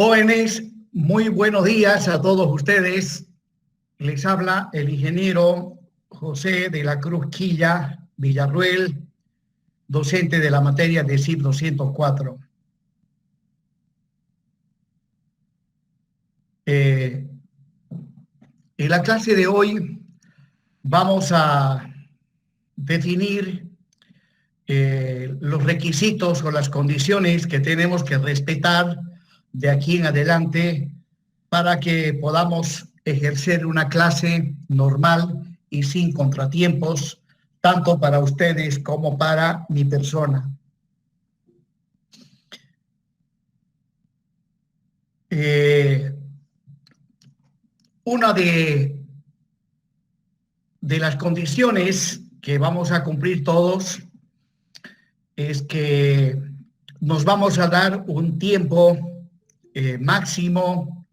Jóvenes, muy buenos días a todos ustedes. Les habla el ingeniero José de la Cruz Quilla Villarruel, docente de la materia de CIP 204. En la clase de hoy vamos a definir los requisitos o las condiciones que tenemos que respetar de aquí en adelante para que podamos ejercer una clase normal y sin contratiempos, tanto para ustedes como para mi persona. Una de las condiciones que vamos a cumplir todos es que nos vamos a dar un tiempo máximo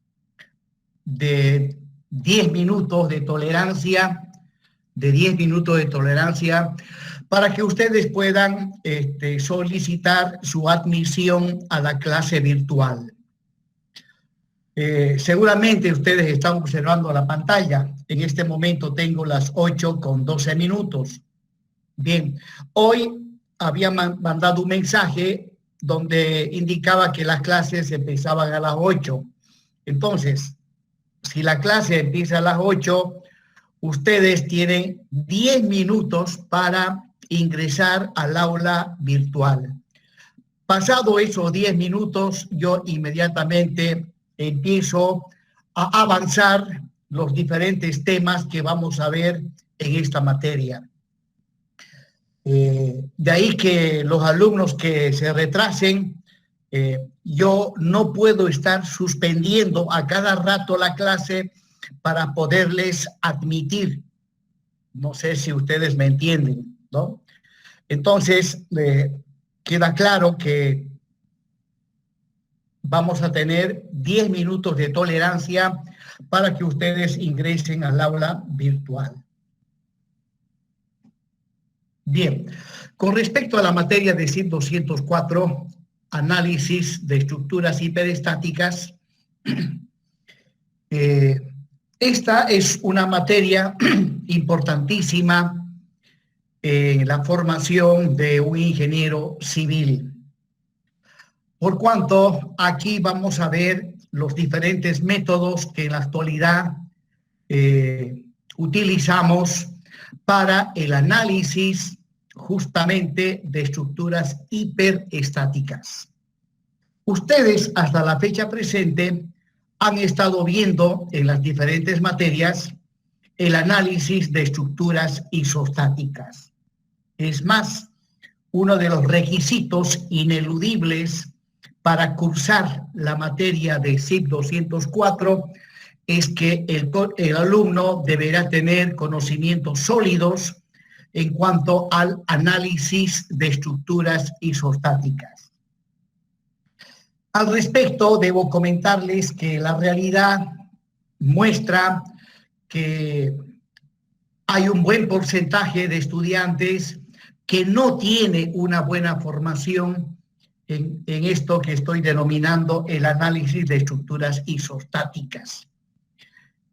de 10 minutos de tolerancia, para que ustedes puedan solicitar su admisión a la clase virtual. Seguramente ustedes están observando la pantalla. En este momento tengo las 8:12. Bien, hoy había mandado un mensaje donde indicaba que las clases empezaban a las 8. Entonces, si la clase empieza a las 8, ustedes tienen 10 minutos para ingresar al aula virtual. Pasado esos 10 minutos, yo inmediatamente empiezo a avanzar los diferentes temas que vamos a ver en esta materia. De ahí que los alumnos que se retrasen, yo no puedo estar suspendiendo a cada rato la clase para poderles admitir. No sé si ustedes me entienden, ¿no? Entonces, queda claro que vamos a tener 10 minutos de tolerancia para que ustedes ingresen al aula virtual. Bien, con respecto a la materia de CIP 204, análisis de estructuras hiperestáticas, esta es una materia importantísima en la formación de un ingeniero civil. Por cuanto aquí vamos a ver los diferentes métodos que en la actualidad utilizamos para el análisis justamente de estructuras hiperestáticas. Ustedes hasta la fecha presente han estado viendo en las diferentes materias el análisis de estructuras isostáticas. Es más, uno de los requisitos ineludibles para cursar la materia de CIP 204 es que el alumno deberá tener conocimientos sólidos en cuanto al análisis de estructuras isostáticas. Al respecto, debo comentarles que la realidad muestra que hay un buen porcentaje de estudiantes que no tiene una buena formación en esto que estoy denominando el análisis de estructuras isostáticas.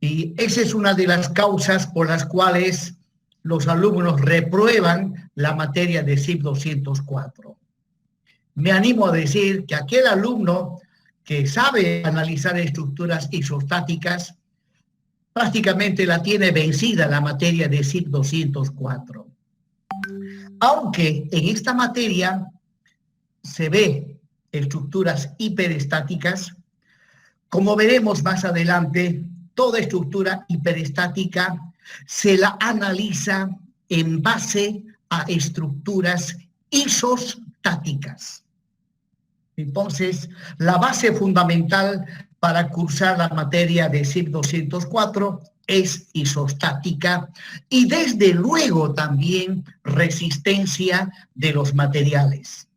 Y esa es una de las causas por las cuales los alumnos reprueban la materia de CIP 204. Me animo a decir que aquel alumno que sabe analizar estructuras isostáticas prácticamente la tiene vencida la materia de CIP 204. Aunque en esta materia se ve estructuras hiperestáticas, como veremos más adelante, toda estructura hiperestática se la analiza en base a estructuras isostáticas. Entonces, la base fundamental para cursar la materia de CIP 204 es isostática y desde luego también resistencia de los materiales.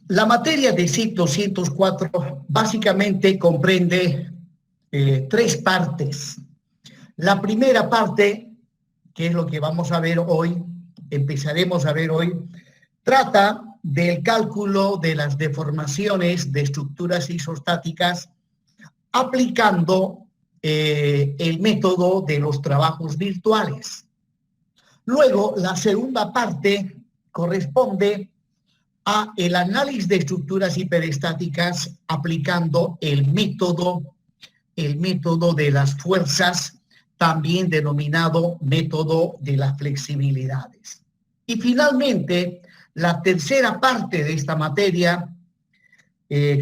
La materia de CIP 204 básicamente comprende 3 partes. La primera parte, que es lo que vamos a ver hoy, empezaremos a ver hoy, trata del cálculo de las deformaciones de estructuras isostáticas aplicando el método de los trabajos virtuales. Luego, la segunda parte corresponde a el análisis de estructuras hiperestáticas aplicando el método de las fuerzas, también denominado método de las flexibilidades. Y finalmente, la tercera parte de esta materia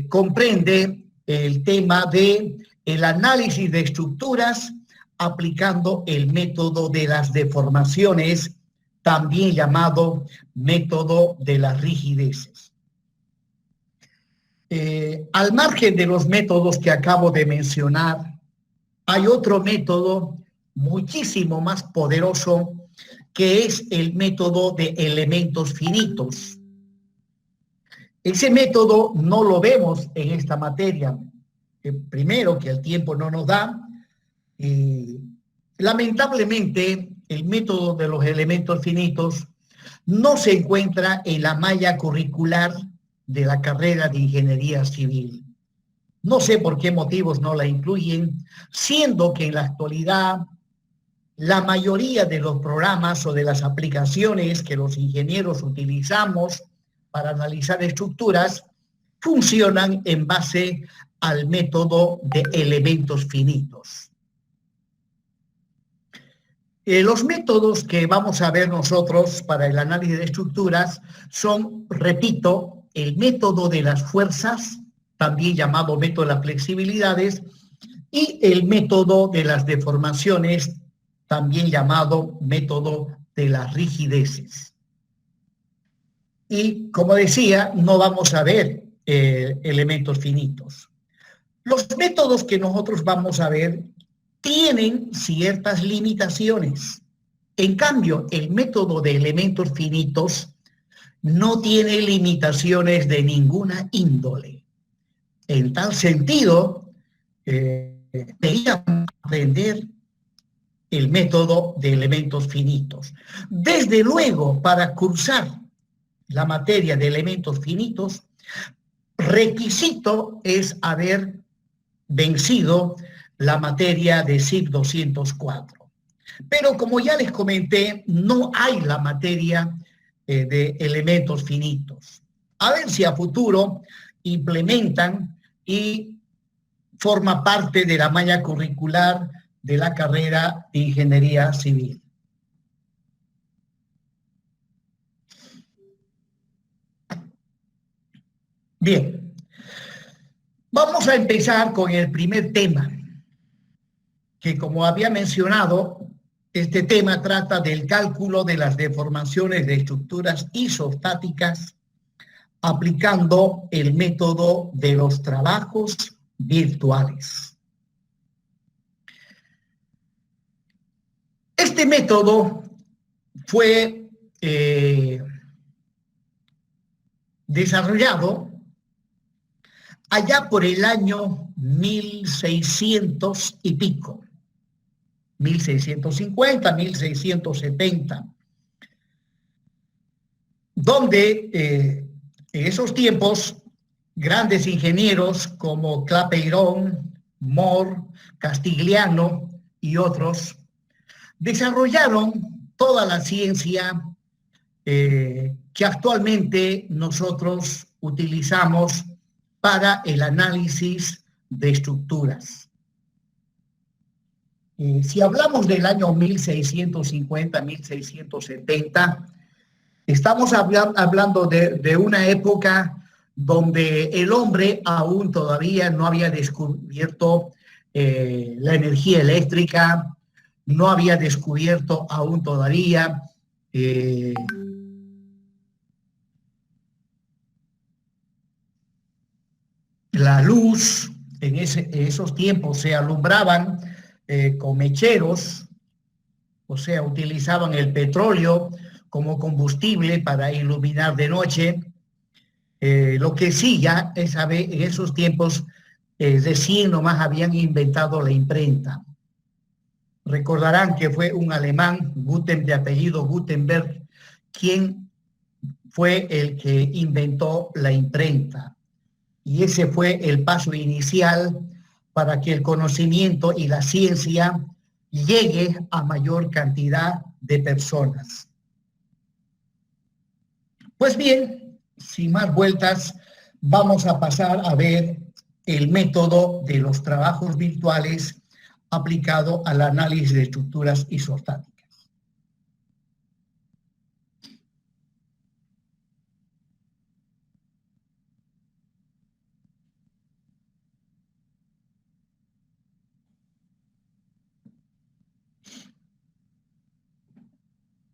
comprende el tema de el análisis de estructuras aplicando el método de las deformaciones, también llamado método de las rigideces. Al margen de los métodos que acabo de mencionar, hay otro método muchísimo más poderoso, que es el método de elementos finitos. Ese método no lo vemos en esta materia. Primero, que el tiempo no nos da. Lamentablemente, el método de los elementos finitos no se encuentra en la malla curricular de la carrera de Ingeniería Civil. No sé por qué motivos no la incluyen, siendo que en la actualidad la mayoría de los programas o de las aplicaciones que los ingenieros utilizamos para analizar estructuras funcionan en base al método de elementos finitos. Los métodos que vamos a ver nosotros para el análisis de estructuras son, repito, el método de las fuerzas, también llamado método de las flexibilidades, y el método de las deformaciones, también llamado método de las rigideces. Y como decía, no vamos a ver elementos finitos. Los métodos que nosotros vamos a ver tienen ciertas limitaciones. En cambio, el método de elementos finitos no tiene limitaciones de ninguna índole. En tal sentido, deberíamos aprender el método de elementos finitos. Desde luego, para cursar la materia de elementos finitos, requisito es haber vencido la materia de SIP 204. Pero como ya les comenté, no hay la materia de elementos finitos. A ver si a futuro implementan y forma parte de la malla curricular de la carrera de Ingeniería Civil. Bien, vamos a empezar con el primer tema, que como había mencionado, este tema trata del cálculo de las deformaciones de estructuras isostáticas aplicando el método de los trabajos virtuales. Este método fue desarrollado allá por el año 1600 y pico, 1650, 1670, donde en esos tiempos grandes ingenieros como Clapeyron, Moore, Castigliano y otros desarrollaron toda la ciencia que actualmente nosotros utilizamos para el análisis de estructuras. Si hablamos del año 1650, 1670, estamos hablando de una época donde el hombre aún todavía no había descubierto la energía eléctrica, no había descubierto aún todavía la luz. En esos tiempos se alumbraban con mecheros, o sea, utilizaban el petróleo como combustible para iluminar de noche. Lo que sí ya en esos tiempos recién nomás habían inventado la imprenta. Recordarán que fue un alemán, de apellido Gutenberg, quien fue el que inventó la imprenta. Y ese fue el paso inicial para que el conocimiento y la ciencia llegue a mayor cantidad de personas. Pues bien, sin más vueltas, vamos a pasar a ver el método de los trabajos virtuales aplicado al análisis de estructuras isostáticas.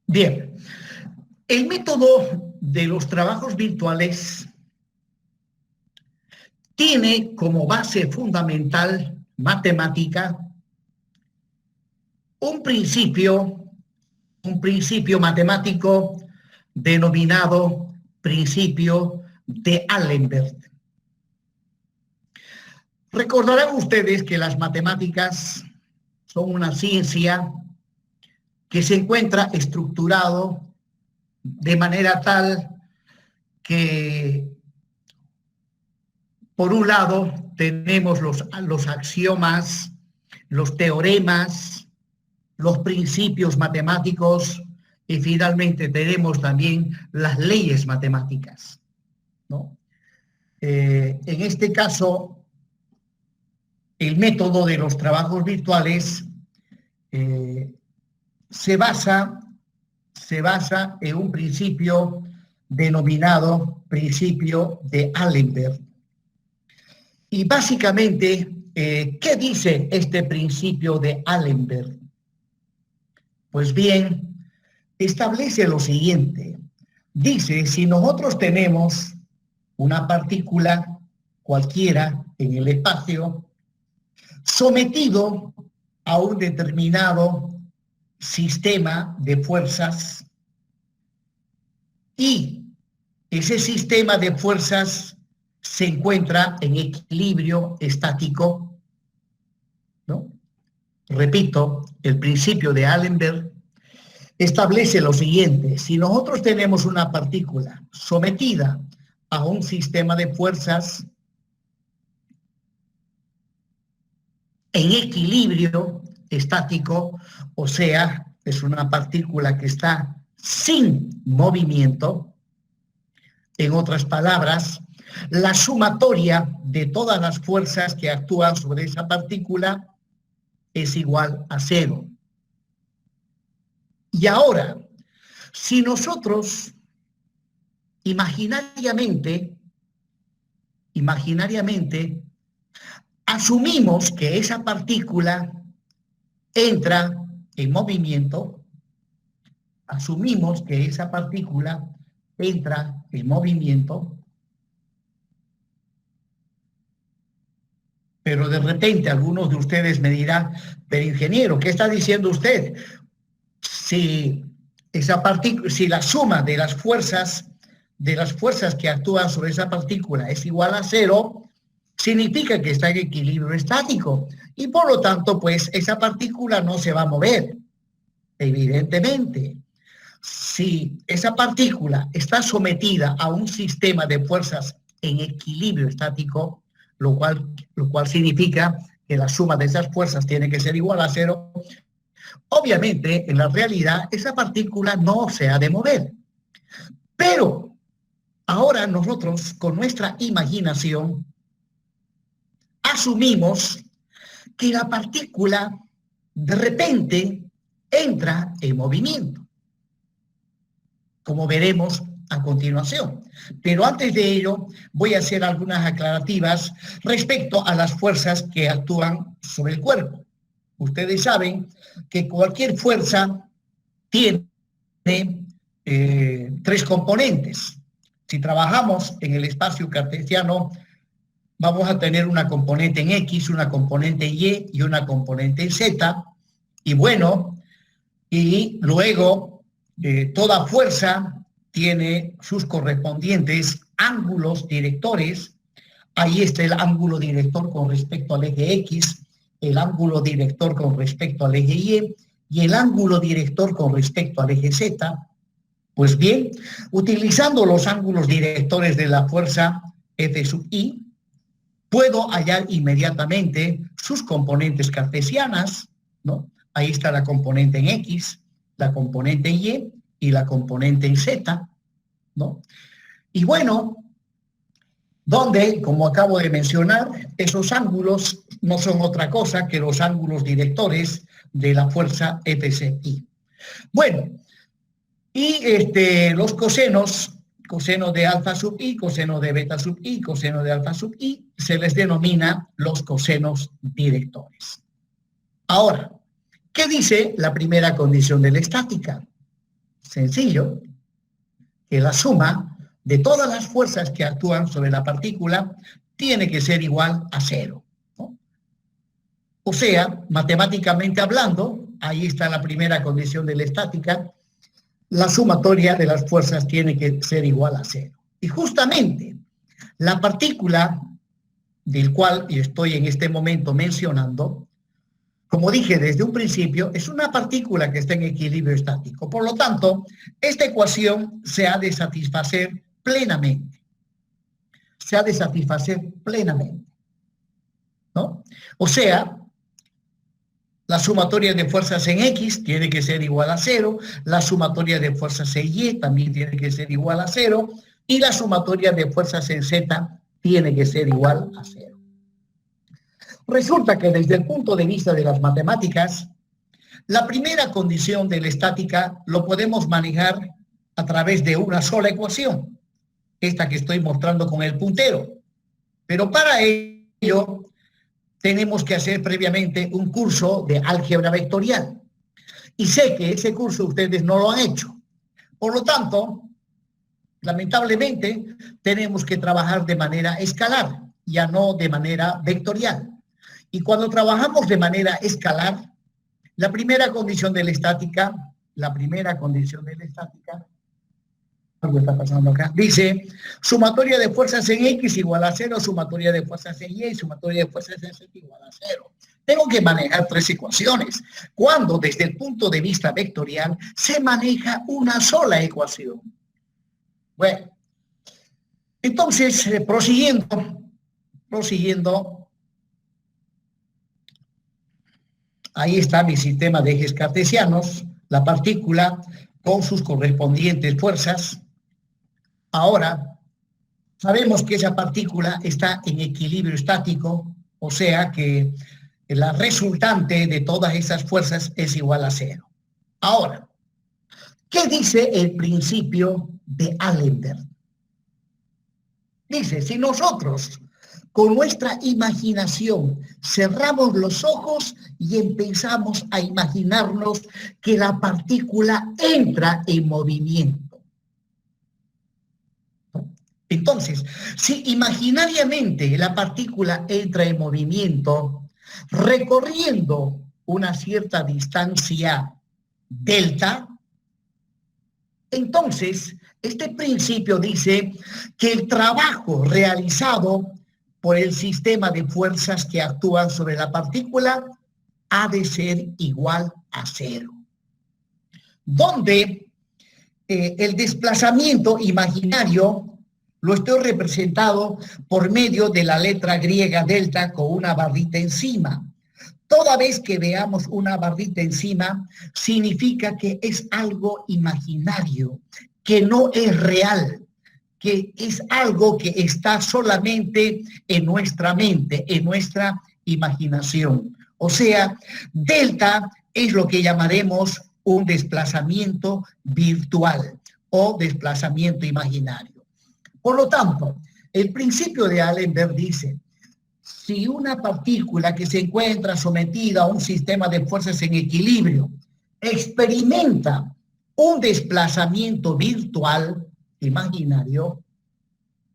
Bien, el método de los trabajos virtuales tiene como base fundamental matemática un principio matemático denominado principio de Allenberg. Recordarán ustedes que las matemáticas son una ciencia que se encuentra estructurado de manera tal que, por un lado, tenemos los axiomas, los teoremas, los principios matemáticos y finalmente tenemos también las leyes matemáticas, ¿no? En este caso, el método de los trabajos virtuales se basa en un principio denominado principio de Allenberg. Y básicamente, ¿qué dice este principio de Allenberg? Pues bien, establece lo siguiente. Dice, si nosotros tenemos una partícula cualquiera en el espacio, sometido a un determinado sistema de fuerzas, y ese sistema de fuerzas se encuentra en equilibrio estático, ¿no? Repito, el principio de Allenberg establece lo siguiente: si nosotros tenemos una partícula sometida a un sistema de fuerzas en equilibrio estático, o sea, es una partícula que está sin movimiento, en otras palabras, la sumatoria de todas las fuerzas que actúan sobre esa partícula es igual a 0. Y ahora, si nosotros imaginariamente asumimos que esa partícula entra en movimiento, pero de repente algunos de ustedes me dirán, pero ingeniero, ¿qué está diciendo usted? Si la suma de las fuerzas que actúan sobre esa partícula es igual a 0, significa que está en equilibrio estático y por lo tanto, pues esa partícula no se va a mover. Evidentemente, si esa partícula está sometida a un sistema de fuerzas en equilibrio estático, lo cual significa que la suma de esas fuerzas tiene que ser igual a 0, obviamente, en la realidad, esa partícula no se ha de mover. Pero ahora nosotros, con nuestra imaginación, asumimos que la partícula de repente entra en movimiento, como veremos a continuación. Pero antes de ello, voy a hacer algunas aclarativas respecto a las fuerzas que actúan sobre el cuerpo. Ustedes saben que cualquier fuerza tiene 3 componentes. Si trabajamos en el espacio cartesiano, vamos a tener una componente en X, una componente en Y y una componente en Z. Y bueno, y luego toda fuerza tiene sus correspondientes ángulos directores. Ahí está el ángulo director con respecto al eje X, el ángulo director con respecto al eje Y y el ángulo director con respecto al eje Z. Pues bien, utilizando los ángulos directores de la fuerza F sub I, puedo hallar inmediatamente sus componentes cartesianas, ¿no? Ahí está la componente en X, la componente en Y y la componente en Z, ¿no? Y bueno, donde, como acabo de mencionar, esos ángulos no son otra cosa que los ángulos directores de la fuerza FCI. Bueno, y los cosenos, coseno de alfa sub I, coseno de beta sub I, coseno de alfa sub I, se les denomina los cosenos directores. Ahora, ¿qué dice la primera condición de la estática? Sencillo, que la suma de todas las fuerzas que actúan sobre la partícula tiene que ser igual a cero, ¿no? O sea, matemáticamente hablando, ahí está la primera condición de la estática, la sumatoria de las fuerzas tiene que ser igual a cero. Y justamente la partícula del cual estoy en este momento mencionando, como dije desde un principio, es una partícula que está en equilibrio estático. Por lo tanto, esta ecuación se ha de satisfacer plenamente. Se ha de satisfacer plenamente, ¿no? O sea, la sumatoria de fuerzas en X tiene que ser igual a cero, la sumatoria de fuerzas en Y también tiene que ser igual a cero, y la sumatoria de fuerzas en Z tiene que ser igual a cero. Resulta que desde el punto de vista de las matemáticas, la primera condición de la estática lo podemos manejar a través de una sola ecuación, esta que estoy mostrando con el puntero. Pero para ello tenemos que hacer previamente un curso de álgebra vectorial. Y sé que ese curso ustedes no lo han hecho. Por lo tanto, lamentablemente, tenemos que trabajar de manera escalar, ya no de manera vectorial. Y cuando trabajamos de manera escalar, la primera condición de la estática, algo está pasando acá, dice, sumatoria de fuerzas en X igual a cero, sumatoria de fuerzas en Y, sumatoria de fuerzas en Z igual a cero. Tengo que manejar tres ecuaciones, cuando desde el punto de vista vectorial se maneja una sola ecuación. Bueno, entonces, prosiguiendo, ahí está mi sistema de ejes cartesianos, la partícula con sus correspondientes fuerzas. Ahora, sabemos que esa partícula está en equilibrio estático, o sea que la resultante de todas esas fuerzas es igual a cero. Ahora, ¿qué dice el principio de Allenberg? Dice, si nosotros con nuestra imaginación cerramos los ojos y empezamos a imaginarnos que la partícula entra en movimiento. Entonces, si imaginariamente la partícula entra en movimiento, recorriendo una cierta distancia delta, entonces este principio dice que el trabajo realizado por el sistema de fuerzas que actúan sobre la partícula ha de ser igual a cero. Donde el desplazamiento imaginario lo estoy representado por medio de la letra griega delta con una barrita encima. Toda vez que veamos una barrita encima, significa que es algo imaginario, que no es real, que es algo que está solamente en nuestra mente, en nuestra imaginación. O sea, delta es lo que llamaremos un desplazamiento virtual o desplazamiento imaginario. Por lo tanto, el principio de Allenberg dice, si una partícula que se encuentra sometida a un sistema de fuerzas en equilibrio experimenta un desplazamiento virtual imaginario,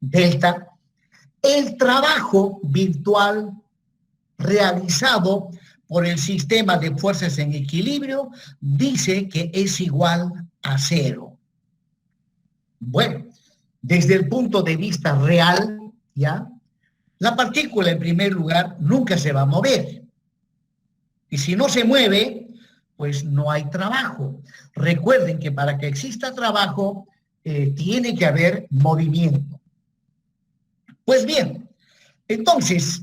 delta, el trabajo virtual realizado por el sistema de fuerzas en equilibrio dice que es igual a cero. Bueno, desde el punto de vista real, ¿ya? La partícula, en primer lugar, nunca se va a mover. Y si no se mueve, pues no hay trabajo. Recuerden que para que exista trabajo, tiene que haber movimiento. Pues bien, entonces,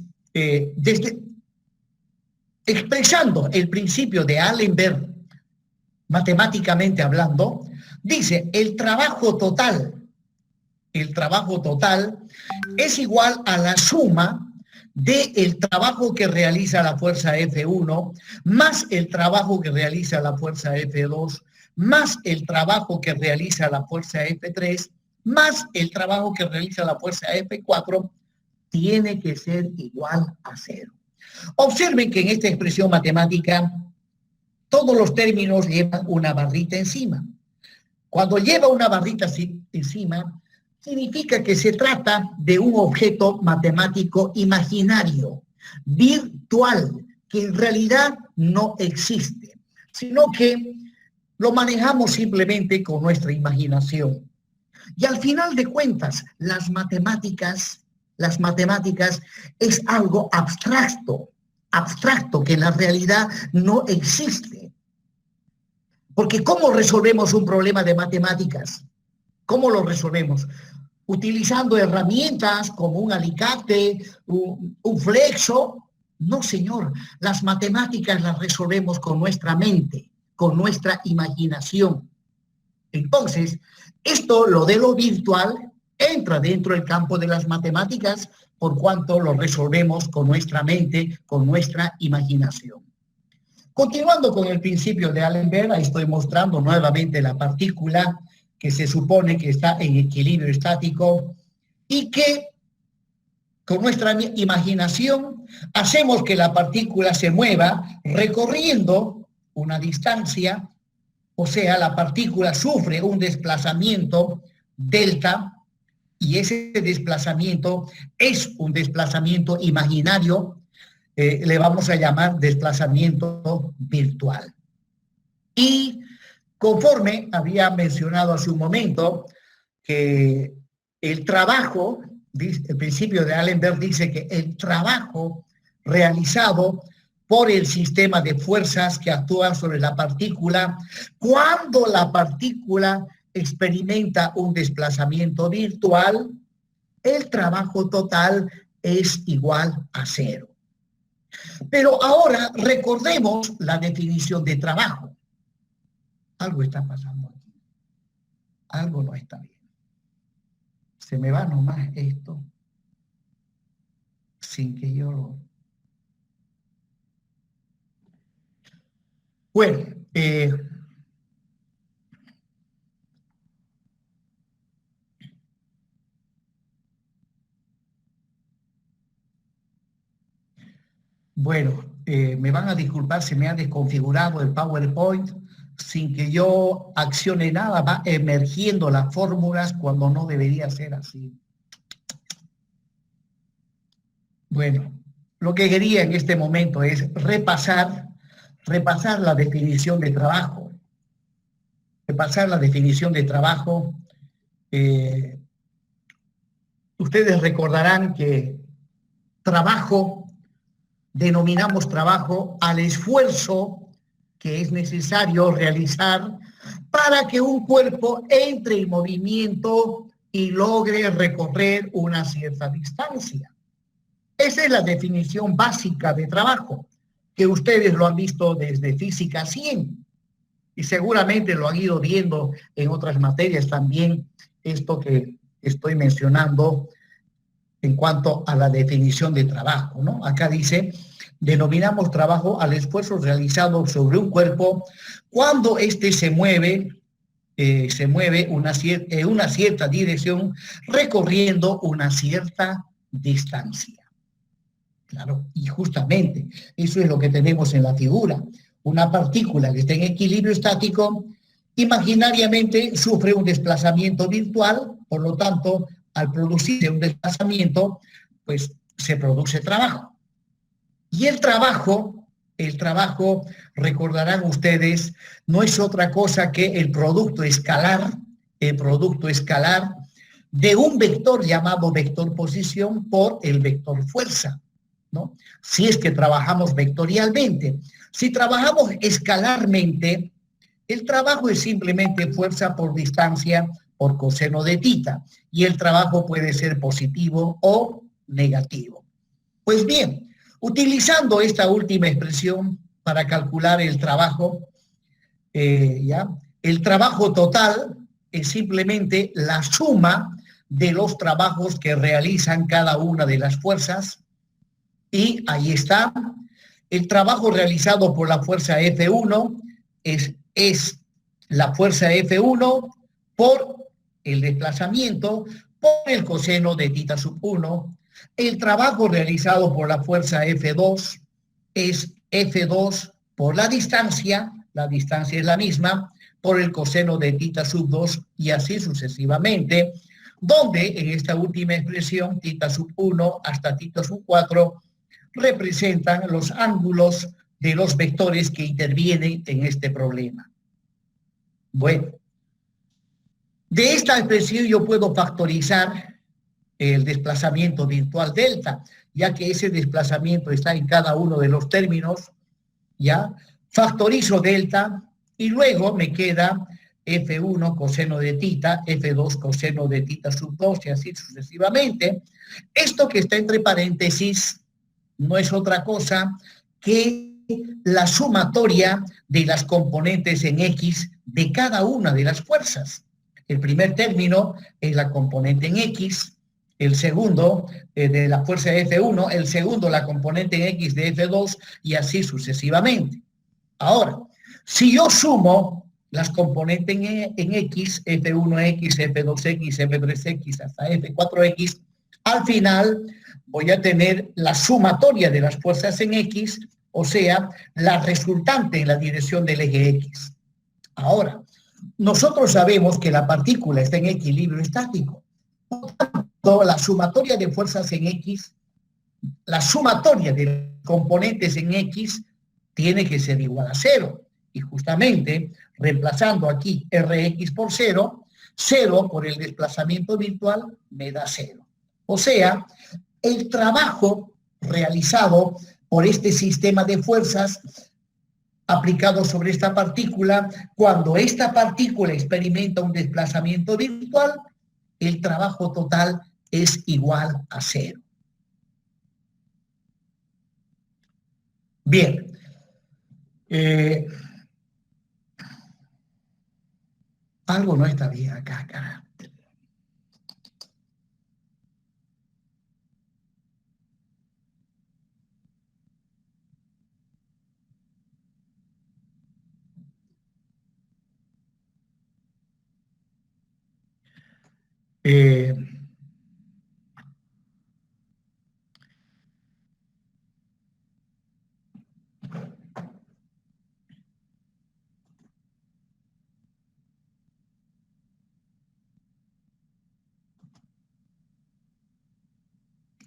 expresando el principio de Allenberg, matemáticamente hablando, dice, el trabajo total es igual a la suma del trabajo que realiza la fuerza F1 más el trabajo que realiza la fuerza F2 más el trabajo que realiza la fuerza F3 más el trabajo que realiza la fuerza F4 tiene que ser igual a 0. Observen que en esta expresión matemática todos los términos llevan una barrita encima. Cuando lleva una barrita encima, significa que se trata de un objeto matemático imaginario, virtual, que en realidad no existe, sino que lo manejamos simplemente con nuestra imaginación. Y al final de cuentas, las matemáticas es algo abstracto que en la realidad no existe. Porque ¿cómo resolvemos un problema de matemáticas? ¿Cómo lo resolvemos? Utilizando herramientas como un alicate, un flexo. No, señor, las matemáticas las resolvemos con nuestra mente, con nuestra imaginación. Entonces, lo de lo virtual entra dentro del campo de las matemáticas por cuanto lo resolvemos con nuestra mente, con nuestra imaginación. Continuando con el principio de Allenberg, ahí estoy mostrando nuevamente la partícula que se supone que está en equilibrio estático y que con nuestra imaginación hacemos que la partícula se mueva recorriendo una distancia, o sea, la partícula sufre un desplazamiento delta y ese desplazamiento es un desplazamiento imaginario, le vamos a llamar desplazamiento virtual. Y conforme había mencionado hace un momento que el trabajo, el principio de Allenberg dice que el trabajo realizado por el sistema de fuerzas que actúan sobre la partícula, cuando la partícula experimenta un desplazamiento virtual, el trabajo total es igual a 0. Pero ahora recordemos la definición de trabajo. Algo está pasando aquí. Algo no está bien. Se me va nomás esto sin que yo lo... Bueno, me van a disculpar, se me ha desconfigurado el PowerPoint. Sin que yo accione nada, va emergiendo las fórmulas cuando no debería ser así. Bueno, lo que quería en este momento es repasar la definición de trabajo. Repasar la definición de trabajo. Ustedes recordarán que denominamos trabajo al esfuerzo que es necesario realizar para que un cuerpo entre en movimiento y logre recorrer una cierta distancia. Esa es la definición básica de trabajo, que ustedes lo han visto desde Física 100 y seguramente lo han ido viendo en otras materias también, esto que estoy mencionando en cuanto a la definición de trabajo, ¿no? Acá dice, denominamos trabajo al esfuerzo realizado sobre un cuerpo cuando éste se mueve en una cierta dirección recorriendo una cierta distancia. Claro, y justamente eso es lo que tenemos en la figura. Una partícula que está en equilibrio estático imaginariamente sufre un desplazamiento virtual, por lo tanto, al producirse un desplazamiento, pues se produce trabajo. Y el trabajo, recordarán ustedes, no es otra cosa que el producto escalar de un vector llamado vector posición por el vector fuerza. ¿no? Si es que trabajamos vectorialmente. Si trabajamos escalarmente, el trabajo es simplemente fuerza por distancia por coseno de tita, y el trabajo puede ser positivo o negativo. Pues bien, utilizando esta última expresión para calcular el trabajo, ¿ya? El trabajo total es simplemente la suma de los trabajos que realizan cada una de las fuerzas, y ahí está. El trabajo realizado por la fuerza F1 es la fuerza F1 por el desplazamiento por el coseno de tita sub 1. El trabajo realizado por la fuerza F2 es F2 por la distancia es la misma, por el coseno de tita sub 2 y así sucesivamente, donde en esta última expresión, tita sub 1 hasta tita sub 4, representan los ángulos de los vectores que intervienen en este problema. Bueno, de esta expresión yo puedo factorizar el desplazamiento virtual delta, ya que ese desplazamiento está en cada uno de los términos, ¿ya? Factorizo delta y luego me queda F1 coseno de tita, F2 coseno de tita sub 2 y así sucesivamente. Esto que está entre paréntesis no es otra cosa que la sumatoria de las componentes en X de cada una de las fuerzas. El primer término es la componente en X, el segundo de la fuerza F1, el segundo la componente en X de F2 y así sucesivamente. Ahora, si yo sumo las componentes en X, F1X, F2X, F3X hasta F4X, al final voy a tener la sumatoria de las fuerzas en X, o sea, la resultante en la dirección del eje X. Ahora, nosotros sabemos que la partícula está en equilibrio estático. Por tanto, la sumatoria de fuerzas en X, la sumatoria de componentes en X, tiene que ser igual a 0. Y justamente, reemplazando aquí Rx por 0, 0 por el desplazamiento virtual me da 0. O sea, el trabajo realizado por este sistema de fuerzas aplicado sobre esta partícula, cuando esta partícula experimenta un desplazamiento virtual, el trabajo total es igual a 0. Bien. Algo no está bien acá, cara.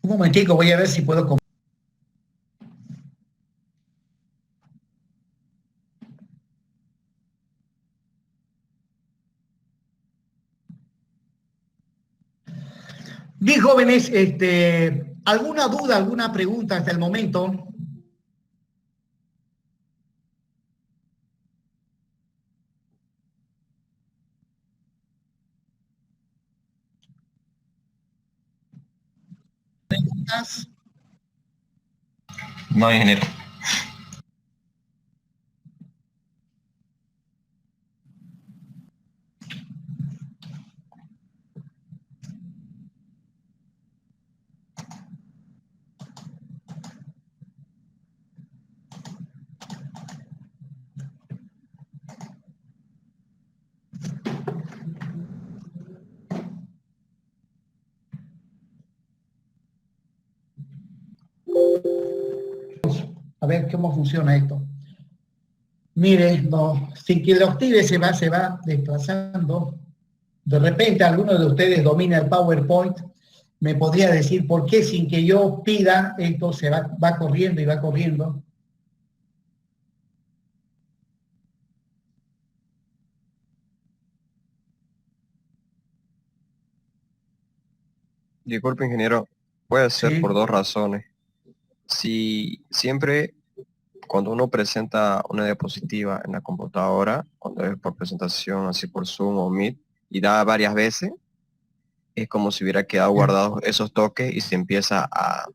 Un momentico, voy a ver si puedo... Bien, jóvenes, ¿alguna duda, alguna pregunta hasta el momento? ¿Preguntas? No, ingeniero. A ver cómo funciona esto. Mire, no, sin que lo active se va desplazando. De repente alguno de ustedes domina el PowerPoint, me podría decir por qué sin que yo pida esto se va corriendo y va corriendo. Disculpe, ingeniero. Puede ser por Sí. dos razones. Si siempre cuando uno presenta una diapositiva en la computadora, cuando es por presentación así por Zoom o Meet, y da varias veces, es como si hubiera quedado guardados esos toques y se empieza a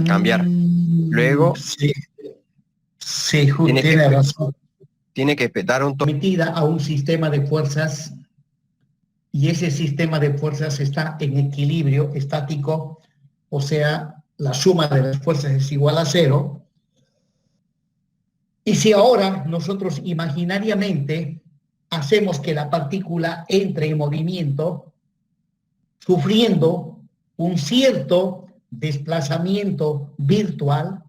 cambiar. Luego Sí, sí, tiene que, tiene razón. tiene que dar un toque. Sometida a un sistema de fuerzas y ese sistema de fuerzas está en equilibrio estático, o sea, la suma de las fuerzas es igual a cero. Y si ahora nosotros imaginariamente hacemos que la partícula entre en movimiento, sufriendo un cierto desplazamiento virtual,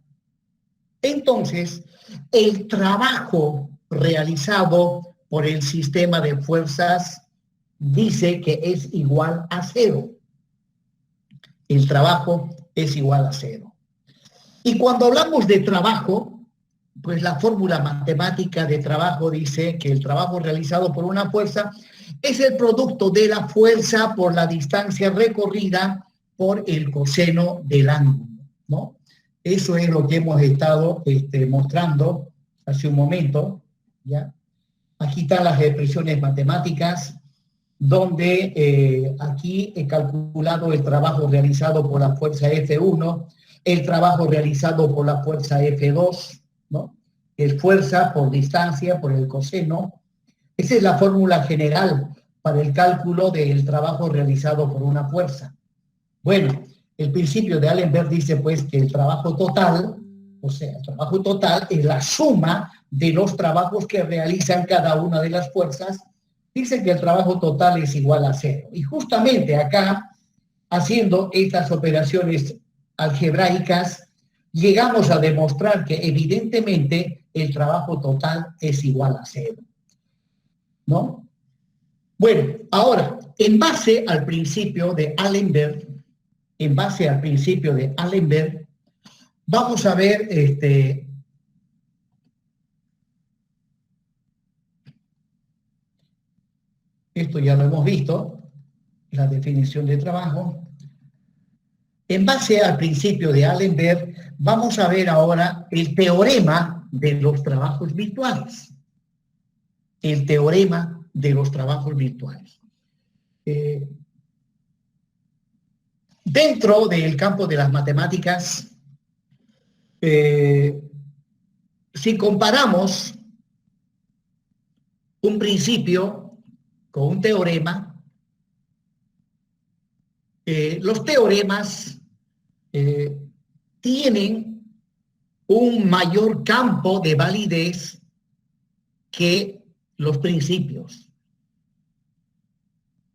entonces el trabajo realizado por el sistema de fuerzas dice que es igual a cero. El trabajo es igual a cero. Y cuando hablamos de trabajo, pues la fórmula matemática de trabajo dice que el trabajo realizado por una fuerza es el producto de la fuerza por la distancia recorrida por el coseno del ángulo, ¿no? Eso es lo que hemos estado mostrando hace un momento, ¿ya? Aquí están las expresiones matemáticas, donde aquí he calculado el trabajo realizado por la fuerza F1, el trabajo realizado por la fuerza F2, ¿no? Es fuerza por distancia, por el coseno. Esa es la fórmula general para el cálculo del trabajo realizado por una fuerza. Bueno, el principio de Allenberg dice pues que el trabajo total, o sea, el trabajo total es la suma de los trabajos que realizan cada una de las fuerzas. Dice que el trabajo total es igual a cero. Y justamente acá, haciendo estas operaciones algebraicas, llegamos a demostrar que evidentemente el trabajo total es igual a cero, ¿no? Bueno, ahora, en base al principio de Allenberg, vamos a ver esto ya lo hemos visto, la definición de trabajo. En base al principio de Allenberg, vamos a ver ahora el teorema de los trabajos virtuales. El teorema de los trabajos virtuales. Dentro del campo de las matemáticas, si comparamos un principio con un teorema, los teoremas tienen un mayor campo de validez que los principios.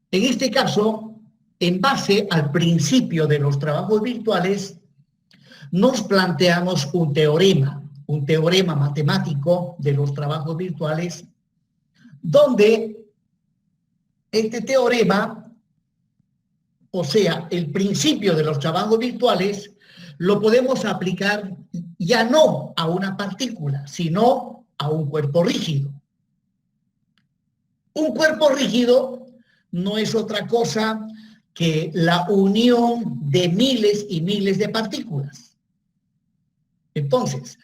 En este caso, en base al principio de los trabajos virtuales, nos planteamos un teorema matemático de los trabajos virtuales, donde este teorema, o sea, el principio de los trabajos virtuales, lo podemos aplicar ya no a una partícula, sino a un cuerpo rígido. Un cuerpo rígido no es otra cosa que la unión de miles y miles de partículas. Entonces,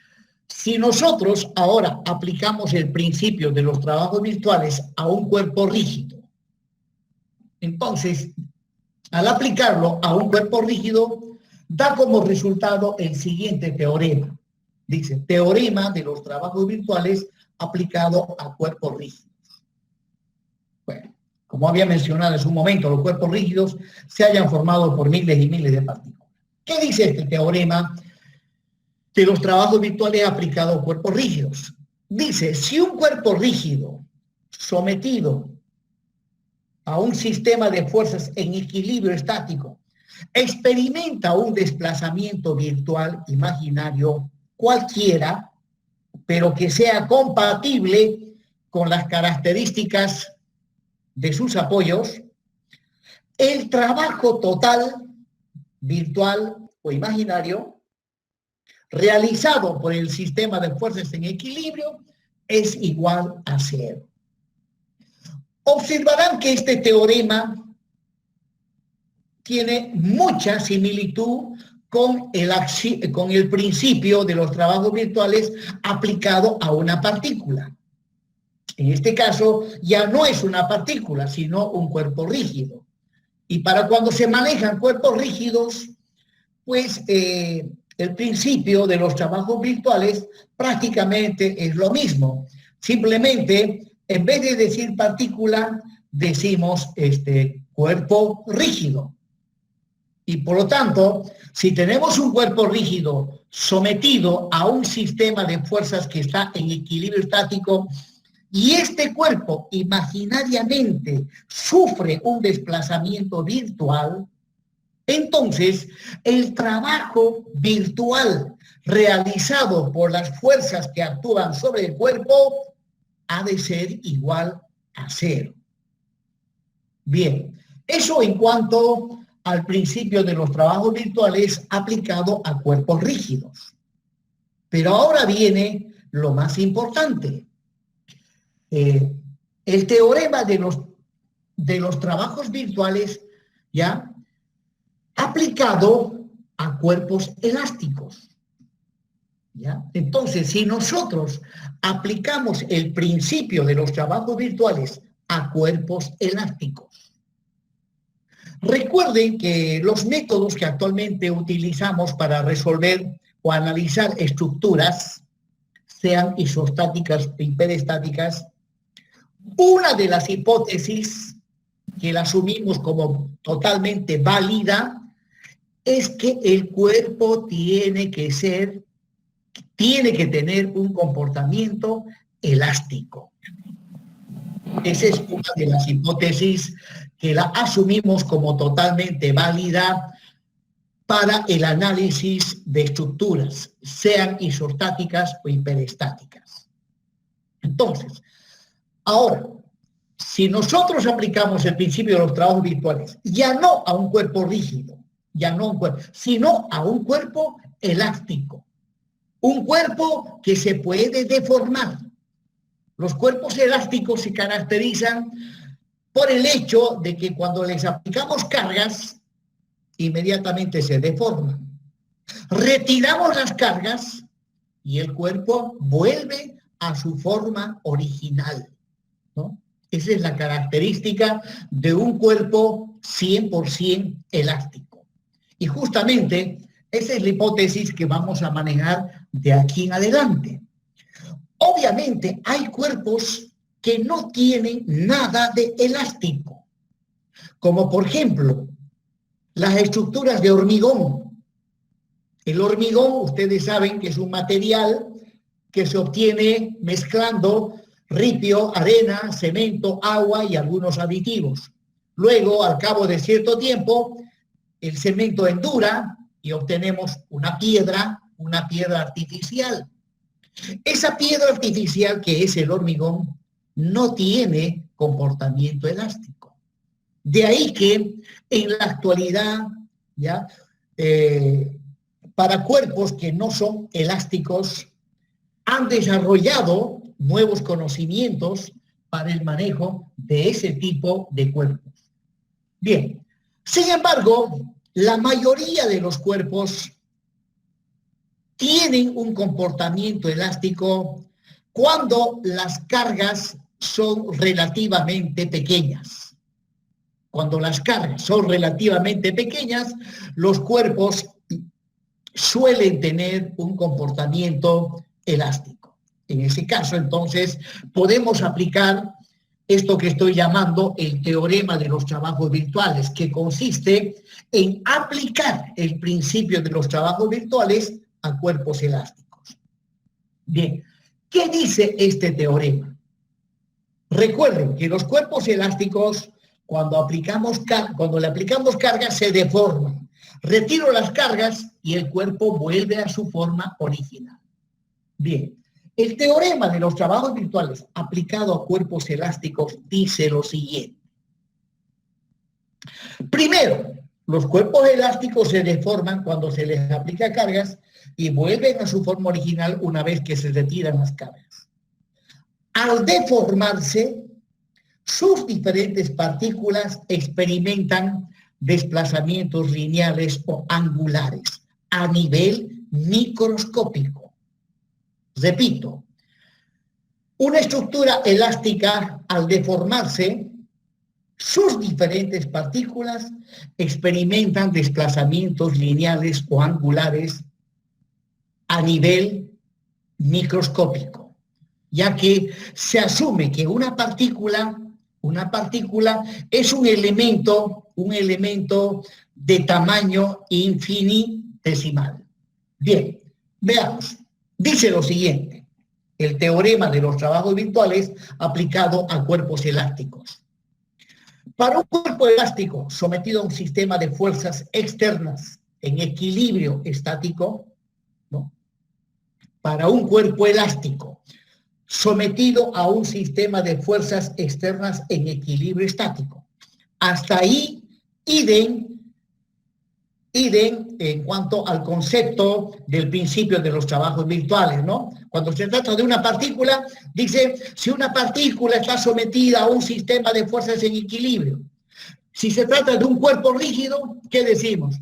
si nosotros ahora aplicamos el principio de los trabajos virtuales a un cuerpo rígido, entonces, al aplicarlo a un cuerpo rígido, da como resultado el siguiente teorema. Dice, teorema de los trabajos virtuales aplicado a cuerpos rígidos. Bueno, como había mencionado en su momento, los cuerpos rígidos se hayan formado por miles y miles de partículas. ¿Qué dice este teorema de los trabajos virtuales aplicados a cuerpos rígidos? Dice, si un cuerpo rígido sometido a un sistema de fuerzas en equilibrio estático experimenta un desplazamiento virtual imaginario cualquiera, pero que sea compatible con las características de sus apoyos, el trabajo total, virtual o imaginario, realizado por el sistema de fuerzas en equilibrio, es igual a cero. Observarán que este teorema tiene mucha similitud con el principio de los trabajos virtuales aplicado a una partícula. En este caso, ya no es una partícula, sino un cuerpo rígido. Y para cuando se manejan cuerpos rígidos, pues el principio de los trabajos virtuales prácticamente es lo mismo. Simplemente, en vez de decir partícula, decimos cuerpo rígido. Y por lo tanto, si tenemos un cuerpo rígido sometido a un sistema de fuerzas que está en equilibrio estático, y este cuerpo imaginariamente sufre un desplazamiento virtual, entonces el trabajo virtual realizado por las fuerzas que actúan sobre el cuerpo ha de ser igual a cero. Bien, eso en cuanto al principio de los trabajos virtuales aplicado a cuerpos rígidos. Pero ahora viene lo más importante. El teorema de los trabajos virtuales, ¿ya?, aplicado a cuerpos elásticos, ¿ya? Entonces, si nosotros aplicamos el principio de los trabajos virtuales a cuerpos elásticos, recuerden que los métodos que actualmente utilizamos para resolver o analizar estructuras, sean isostáticas o hiperestáticas, una de las hipótesis que la asumimos como totalmente válida es que el cuerpo tiene que tener un comportamiento elástico. Esa es una de las hipótesis que la asumimos como totalmente válida para el análisis de estructuras, sean isostáticas o hiperestáticas. Entonces, ahora, si nosotros aplicamos el principio de los trabajos virtuales, ya no a un cuerpo rígido, sino a un cuerpo elástico, un cuerpo que se puede deformar. Los cuerpos elásticos se caracterizan por el hecho de que cuando les aplicamos cargas, inmediatamente se deforman. Retiramos las cargas y el cuerpo vuelve a su forma original, ¿no? Esa es la característica de un cuerpo 100% elástico. Y justamente esa es la hipótesis que vamos a manejar de aquí en adelante. Obviamente hay cuerpos que no tienen nada de elástico, como por ejemplo las estructuras de hormigón. El hormigón, ustedes saben que es un material que se obtiene mezclando ripio, arena, cemento, agua y algunos aditivos. Luego, al cabo de cierto tiempo, el cemento endura y obtenemos una piedra artificial. Esa piedra artificial, que es el hormigón, no tiene comportamiento elástico. De ahí que en la actualidad, ¿ya?, para cuerpos que no son elásticos, han desarrollado nuevos conocimientos para el manejo de ese tipo de cuerpos. Bien, sin embargo, la mayoría de los cuerpos tienen un comportamiento elástico cuando las cargas son relativamente pequeñas. Cuando las cargas son relativamente pequeñas, los cuerpos suelen tener un comportamiento elástico. En ese caso, entonces, podemos aplicar esto que estoy llamando el teorema de los trabajos virtuales, que consiste en aplicar el principio de los trabajos virtuales a cuerpos elásticos. Bien, ¿qué dice este teorema? Recuerden que los cuerpos elásticos, cuando le aplicamos cargas, se deforman. Retiro las cargas y el cuerpo vuelve a su forma original. Bien, el teorema de los trabajos virtuales aplicado a cuerpos elásticos dice lo siguiente. Primero, los cuerpos elásticos se deforman cuando se les aplica cargas y vuelven a su forma original una vez que se retiran las cargas. Al deformarse, sus diferentes partículas experimentan desplazamientos lineales o angulares, a nivel microscópico. Repito, una estructura elástica, al deformarse, sus diferentes partículas experimentan desplazamientos lineales o angulares a nivel microscópico, ya que se asume que una partícula es un elemento de tamaño infinitesimal. Bien, veamos. Dice lo siguiente, el teorema de los trabajos virtuales aplicado a cuerpos elásticos. Para un cuerpo elástico sometido a un sistema de fuerzas externas en equilibrio estático, ¿no? Para un cuerpo elástico sometido a un sistema de fuerzas externas en equilibrio estático. Hasta ahí, idem en cuanto al concepto del principio de los trabajos virtuales, ¿no? Cuando se trata de una partícula, dice, si una partícula está sometida a un sistema de fuerzas en equilibrio. Si se trata de un cuerpo rígido, ¿qué decimos?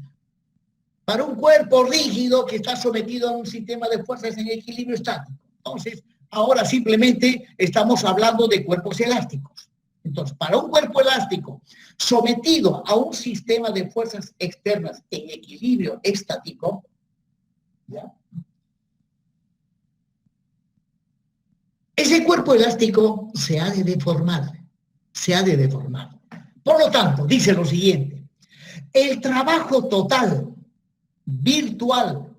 Para un cuerpo rígido que está sometido a un sistema de fuerzas en equilibrio estático. Entonces, ahora simplemente estamos hablando de cuerpos elásticos. Entonces, para un cuerpo elástico sometido a un sistema de fuerzas externas en equilibrio estático, ¿ya? Ese cuerpo elástico se ha de deformar, Por lo tanto, dice lo siguiente, el trabajo total virtual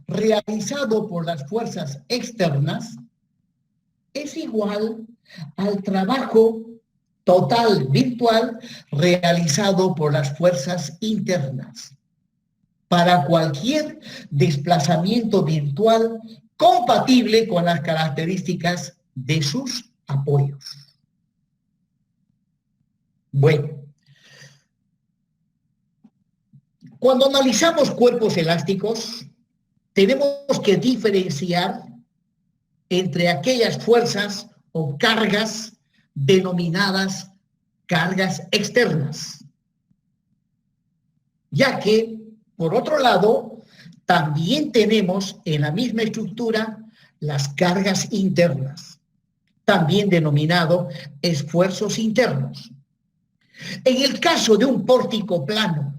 realizado por las fuerzas externas es igual al trabajo total virtual realizado por las fuerzas internas para cualquier desplazamiento virtual compatible con las características de sus apoyos. Bueno, cuando analizamos cuerpos elásticos, tenemos que diferenciar entre aquellas fuerzas o cargas denominadas cargas externas, ya que, por otro lado, también tenemos en la misma estructura las cargas internas, también denominado esfuerzos internos. En el caso de un pórtico plano,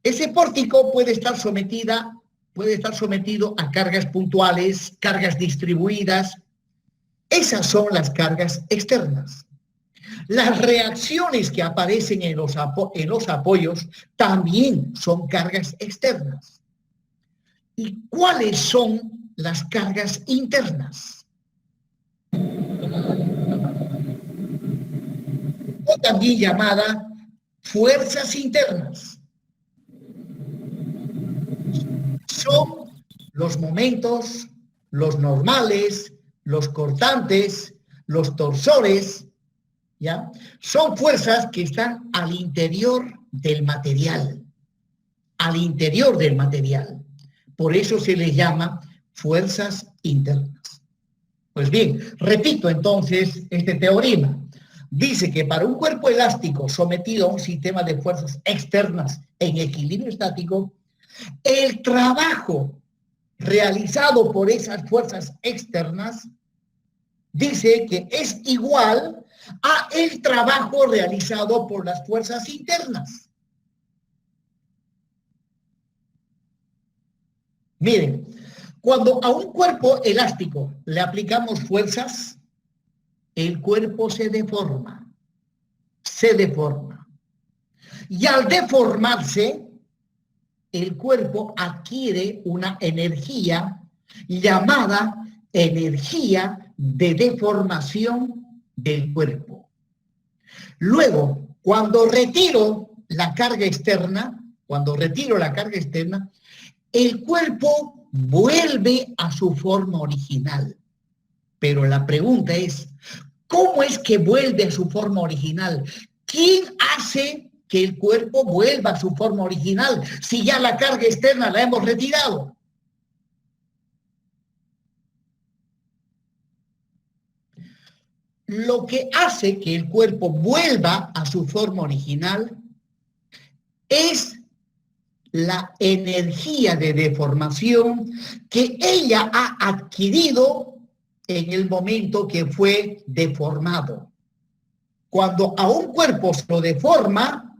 ese pórtico puede estar sometido a cargas puntuales, cargas distribuidas. Esas son las cargas externas. Las reacciones que aparecen en los apoyos también son cargas externas. ¿Y cuáles son las cargas internas? O también llamada fuerzas internas. Son los momentos, los normales, los cortantes, los torsores, ¿ya? Son fuerzas que están al interior del material. Por eso se les llama fuerzas internas. Pues bien, repito entonces este teorema. Dice que para un cuerpo elástico sometido a un sistema de fuerzas externas en equilibrio estático, el trabajo realizado por esas fuerzas externas dice que es igual a el trabajo realizado por las fuerzas internas. Miren, cuando a un cuerpo elástico le aplicamos fuerzas, el cuerpo se deforma. Y al deformarse, el cuerpo adquiere una energía llamada energía de deformación del cuerpo. Luego, cuando retiro la carga externa, el cuerpo vuelve a su forma original. Pero la pregunta es, ¿cómo es que vuelve a su forma original? ¿Quién hace que el cuerpo vuelva a su forma original si ya la carga externa la hemos retirado? Lo que hace que el cuerpo vuelva a su forma original es la energía de deformación que ella ha adquirido en el momento que fue deformado. Cuando a un cuerpo se lo deforma,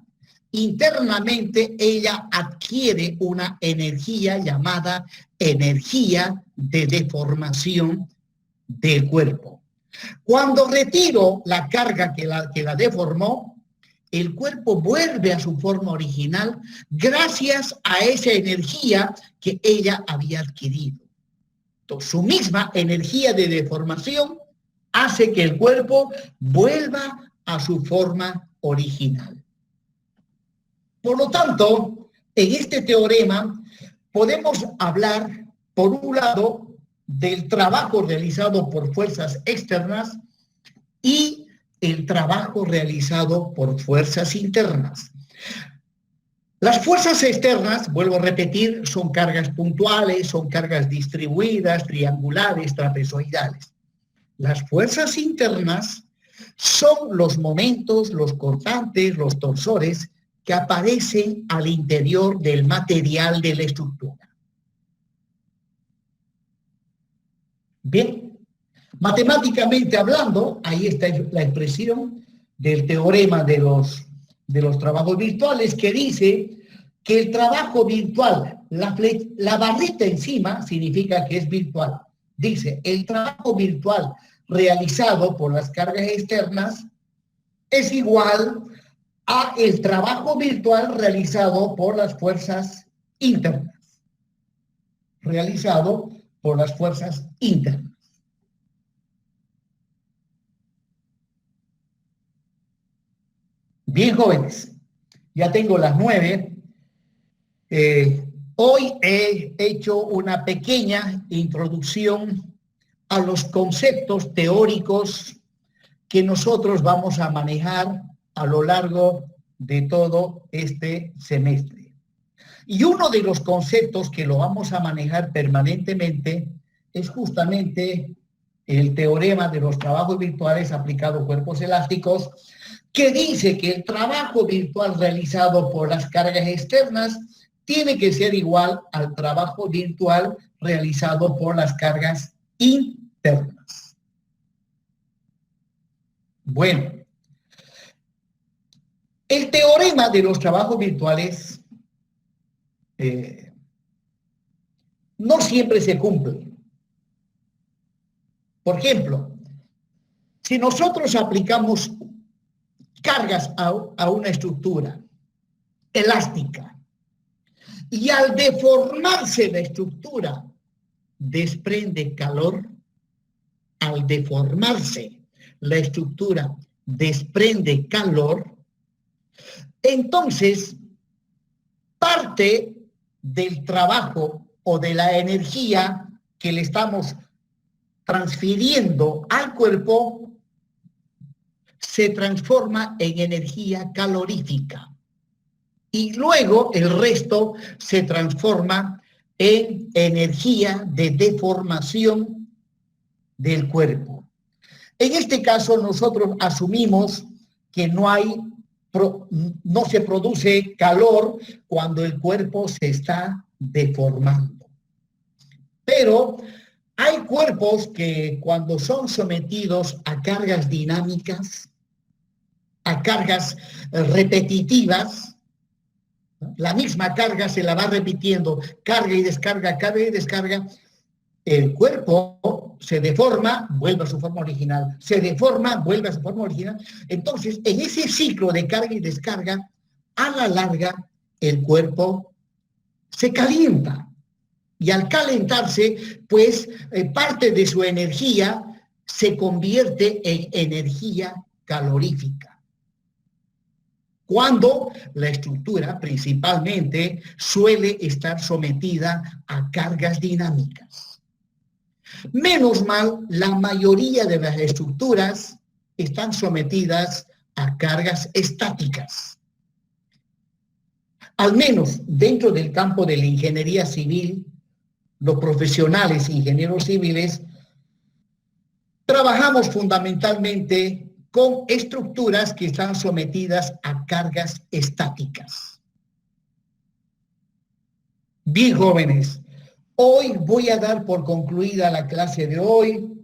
internamente ella adquiere una energía llamada energía de deformación del cuerpo. Cuando retiro la carga que la deformó, el cuerpo vuelve a su forma original gracias a esa energía que ella había adquirido. Entonces, su misma energía de deformación hace que el cuerpo vuelva a su forma original. Por lo tanto, en este teorema podemos hablar, por un lado, del trabajo realizado por fuerzas externas y el trabajo realizado por fuerzas internas. Las fuerzas externas, vuelvo a repetir, son cargas puntuales, son cargas distribuidas, triangulares, trapezoidales. Las fuerzas internas son los momentos, los cortantes, los torsores que aparecen al interior del material de la estructura. Bien, matemáticamente hablando, ahí está la expresión del teorema de los trabajos virtuales que dice que el trabajo virtual, la barrita encima significa que es virtual. Dice, el trabajo virtual realizado por las cargas externas es igual a el trabajo virtual realizado por las fuerzas internas. Realizado por las fuerzas internas. Bien, jóvenes, ya tengo las 9. Hoy he hecho una pequeña introducción a los conceptos teóricos que nosotros vamos a manejar a lo largo de todo este semestre. Y uno de los conceptos que lo vamos a manejar permanentemente es justamente el teorema de los trabajos virtuales aplicado a cuerpos elásticos, que dice que el trabajo virtual realizado por las cargas externas tiene que ser igual al trabajo virtual realizado por las cargas internas. Bueno, el teorema de los trabajos virtuales no siempre se cumple. Por ejemplo, si nosotros aplicamos cargas a una estructura elástica y al deformarse la estructura desprende calor, al deformarse la estructura desprende calor, entonces parte del trabajo o de la energía que le estamos transfiriendo al cuerpo se transforma en energía calorífica y luego el resto se transforma en energía de deformación del cuerpo. En este caso nosotros asumimos que no se produce calor cuando el cuerpo se está deformando. Pero hay cuerpos que cuando son sometidos a cargas dinámicas, a cargas repetitivas, la misma carga se la va repitiendo, carga y descarga, el cuerpo se deforma, vuelve a su forma original, se deforma, vuelve a su forma original. Entonces, en ese ciclo de carga y descarga, a la larga, el cuerpo se calienta. Y al calentarse, pues parte de su energía se convierte en energía calorífica. Cuando la estructura principalmente suele estar sometida a cargas dinámicas. Menos mal, la mayoría de las estructuras están sometidas a cargas estáticas. Al menos dentro del campo de la ingeniería civil, los profesionales ingenieros civiles trabajamos fundamentalmente con estructuras que están sometidas a cargas estáticas. Bien, jóvenes, hoy voy a dar por concluida la clase de hoy.